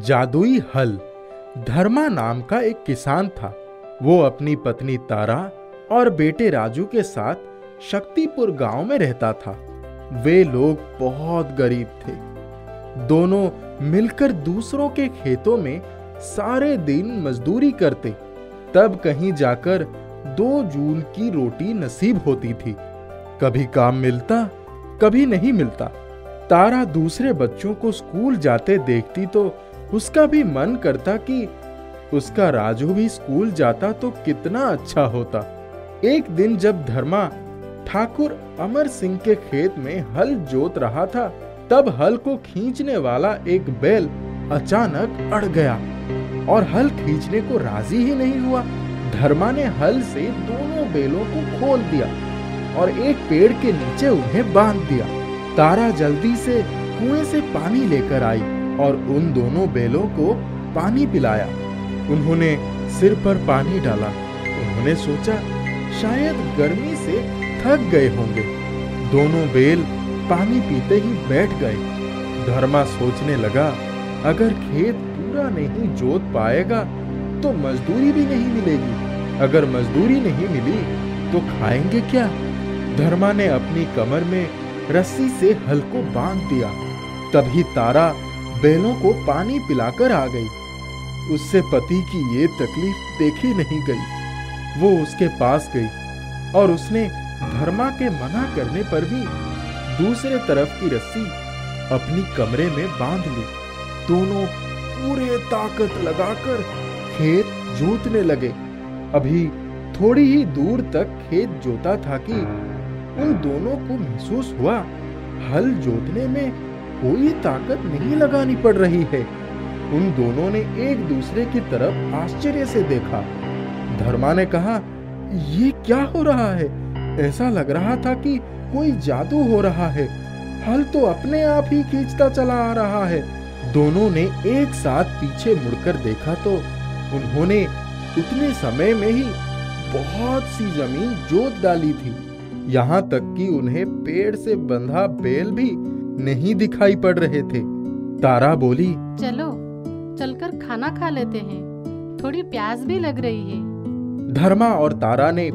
जादुई हल। धर्मा नाम का एक किसान था। वो अपनी पत्नी तारा और बेटे राजू के साथ शक्तिपुर गांव में रहता था। वे लोग बहुत गरीब थे। दोनों मिलकर दूसरों के खेतों में सारे दिन मजदूरी करते, तब कहीं जाकर 2 जून की रोटी नसीब होती थी। कभी काम मिलता, कभी नहीं मिलता। तारा दूसरे बच्चों को स्कूल जाते देखती तो उसका भी मन करता कि उसका राजू भी स्कूल जाता तो कितना अच्छा होता। एक दिन जब धर्मा ठाकुर अमर सिंह के खेत में हल जोत रहा था, तब हल को खींचने वाला एक बैल अचानक अड़ गया और हल खींचने को राजी ही नहीं हुआ। धर्मा ने हल से दोनों बैलों को खोल दिया और एक पेड़ के नीचे उन्हें बांध दिया। तारा जल्दी से कुएं से पानी लेकर आई और उन दोनों बैलों को पानी पिलाया। उन्होंने सिर पर पानी डाला। उन्होंने सोचा शायद गर्मी से थक गए होंगे। दोनों बैल पानी पीते ही बैठ गए। धर्मा सोचने लगा, अगर खेत पूरा नहीं जोत पाएगा तो मजदूरी भी नहीं मिलेगी। अगर मजदूरी नहीं मिली तो खाएंगे क्या? धर्मा ने अपनी कमर में रस्सी से हल को बांध दिया। तभी तारा बैलों को पानी पिलाकर आ गई। उससे पति की ये तकलीफ देखी नहीं गई। वो उसके पास गई और उसने धर्मा के मना करने पर भी दूसरे तरफ की रस्सी अपनी कमरे में बांध ली। दोनों पूरे ताकत लगाकर खेत जोतने लगे। अभी थोड़ी ही दूर तक खेत जोता था कि उन दोनों को महसूस हुआ हल जोतने में कोई ताकत नहीं लगानी पड़ रही है। उन दोनों ने एक दूसरे की तरफ आश्चर्य से देखा। धर्मा ने कहा, ये क्या हो रहा है? ऐसा लग रहा था कि कोई जादू हो रहा है। हल तो अपने आप ही खींचता चला आ रहा है। दोनों ने एक साथ पीछे मुड़कर देखा तो उन्होंने उतने समय में ही बहुत सी जमीन जोत डाली थी। यहाँ तक कि उन्हें पेड़ से बंधा बैल भी नहीं दिखाई पड़ रहे थे। तारा बोली, चलो चलकर खाना खा लेते हैं, थोड़ी प्यास भी लग रही है। धर्मा और तारा ने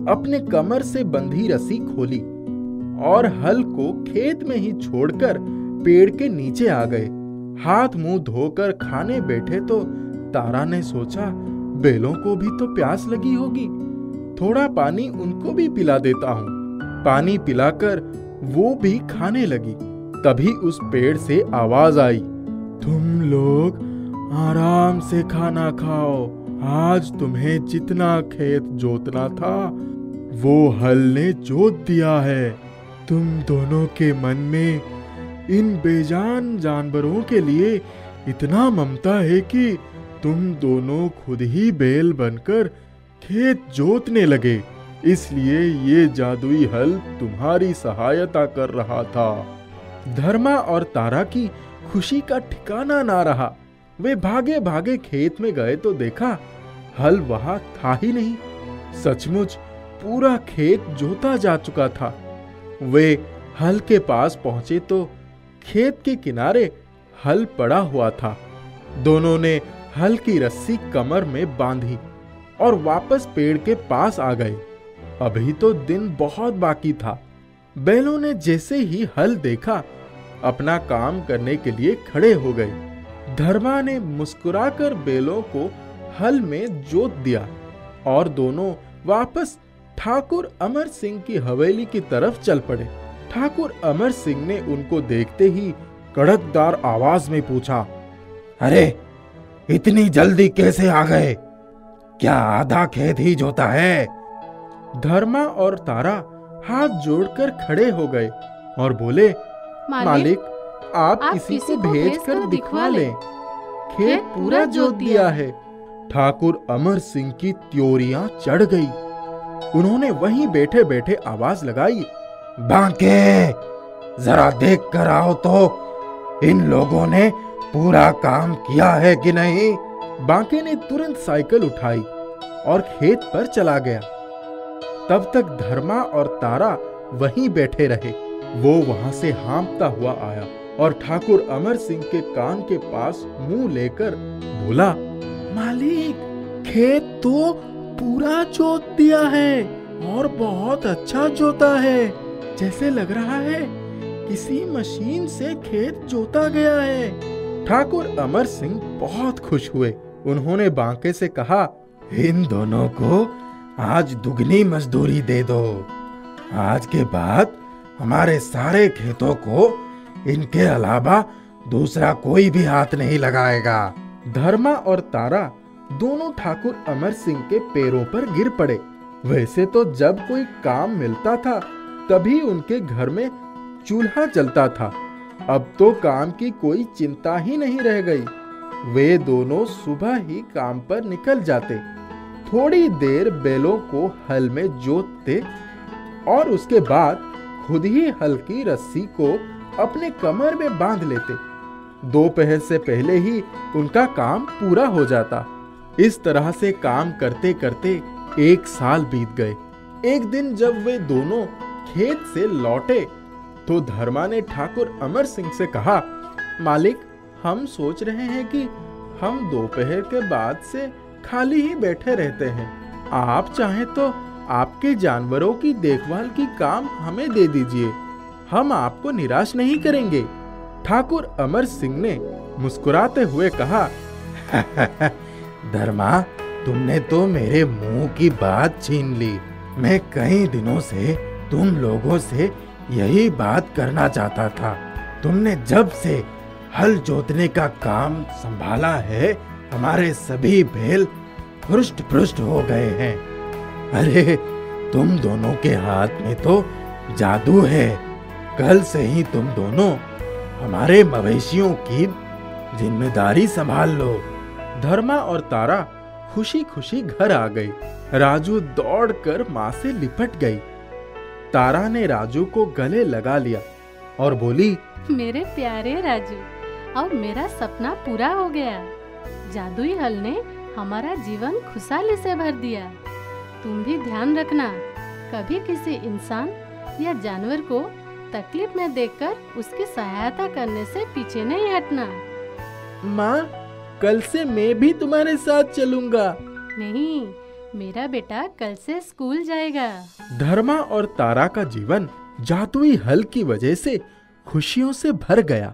अपने कमर से बंधी रस्सी खोली और हल को खेत में ही छोड़कर पेड़ के नीचे आ गए। हाथ मुंह धोकर खाने बैठे तो तारा ने सोचा, बैलों को भी तो प्यास लगी होगी, थोड़ा पानी उनको भी पिला देता हूँ। पानी पिलाकर वो भी खाने लगी। तभी उस पेड़ से आवाज आई, तुम लोग आराम से खाना खाओ। आज तुम्हें जितना खेत जोतना था वो हल ने जोत दिया है। तुम दोनों के मन में इन बेजान जानवरों के लिए इतना ममता है कि तुम दोनों खुद ही बैल बनकर खेत जोतने लगे। इसलिए ये जादुई हल तुम्हारी सहायता कर रहा था। धर्मा और तारा की खुशी का ठिकाना ना रहा। वे भागे भागे खेत में गए तो देखा हल वहां था ही नहीं। सचमुच पूरा खेत जोता जा चुका था। वे हल के पास पहुंचे तो खेत के किनारे हल पड़ा हुआ था। दोनों ने हल की रस्सी कमर में बांधी और वापस पेड़ के पास आ गए। अभी तो दिन बहुत बाकी था। बैलों ने जैसे ही हल देखा, अपना काम करने के लिए खड़े हो गए। धर्मा ने मुस्कुराकर बैलों को हल में जोत दिया और दोनों वापस ठाकुर अमर सिंह की हवेली की तरफ चल पड़े। ठाकुर अमर सिंह ने उनको देखते ही कड़कदार आवाज में पूछा, अरे इतनी जल्दी कैसे आ गए? क्या आधा खेत ही जोता है? धर्मा और तारा हाथ जोड़कर खड़े हो गए और बोले, मालिक आप किसी को भेज कर दिखवा लें, खेत पूरा जोत दिया है। ठाकुर अमर सिंह की त्योरियां चढ़ गई। उन्होंने वहीं बैठे बैठे आवाज लगाई, बांके जरा देख कर आओ तो इन लोगों ने पूरा काम किया है कि नहीं। बांके ने तुरंत साइकिल उठाई और खेत पर चला गया। तब तक धर्मा और तारा वहीं बैठे रहे। वो वहां से हाँफता हुआ आया और ठाकुर अमर सिंह के कान के पास मुंह लेकर बोला, मालिक, खेत तो पूरा जोत दिया है और बहुत अच्छा जोता है। जैसे लग रहा है किसी मशीन से खेत जोता गया है। ठाकुर अमर सिंह बहुत खुश हुए। उन्होंने बांके से कहा, इन दोनों को आज दुगनी मजदूरी दे दो। आज के बाद हमारे सारे खेतों को इनके अलावा दूसरा कोई भी हाथ नहीं लगाएगा। धर्मा और तारा दोनों ठाकुर अमर सिंह के पैरों पर गिर पड़े। वैसे तो जब कोई काम मिलता था तभी उनके घर में चूल्हा जलता था। अब तो काम की कोई चिंता ही नहीं रह गई। वे दोनों सुबह ही काम पर निकल जाते, थोड़ी देर बैलों को हल में जोतते और उसके बाद खुद ही हल की रस्सी को अपने कमर में बांध लेते। दोपहर से पहले ही उनका काम पूरा हो जाता। इस तरह से काम करते करते 1 साल बीत गए। एक दिन जब वे दोनों खेत से लौटे तो धर्मा ने ठाकुर अमर सिंह से कहा, मालिक, हम सोच रहे हैं कि हम दोपहर के बाद से खाली ही बैठे रहते हैं। आप चाहें तो आपके जानवरों की देखभाल की काम हमें दे दीजिए। हम आपको निराश नहीं करेंगे। ठाकुर अमर सिंह ने मुस्कुराते हुए कहा, धर्मा, तुमने तो मेरे मुंह की बात छीन ली। मैं कई दिनों से तुम लोगों से यही बात करना चाहता था। तुमने जब से हल जोतने का काम संभाला है, हमारे सभी बैल हृष्ट पुष्ट हो गए हैं। अरे, तुम दोनों के हाथ में तो जादू है। कल से ही तुम दोनों हमारे मवेशियों की जिम्मेदारी संभाल लो। धर्मा और तारा खुशी खुशी घर आ गई। राजू दौड़कर माँ से लिपट गई। तारा ने राजू को गले लगा लिया और बोली, मेरे प्यारे राजू, अब मेरा सपना पूरा हो गया। जादुई हल ने हमारा जीवन खुशहाली से भर दिया। तुम भी ध्यान रखना, कभी किसी इंसान या जानवर को तकलीफ में देखकर उसकी सहायता करने से पीछे नहीं हटना। माँ, कल से मैं भी तुम्हारे साथ चलूंगा। नहीं, मेरा बेटा कल से स्कूल जाएगा। धर्मा और तारा का जीवन जादुई हल की वजह से खुशियों से भर गया।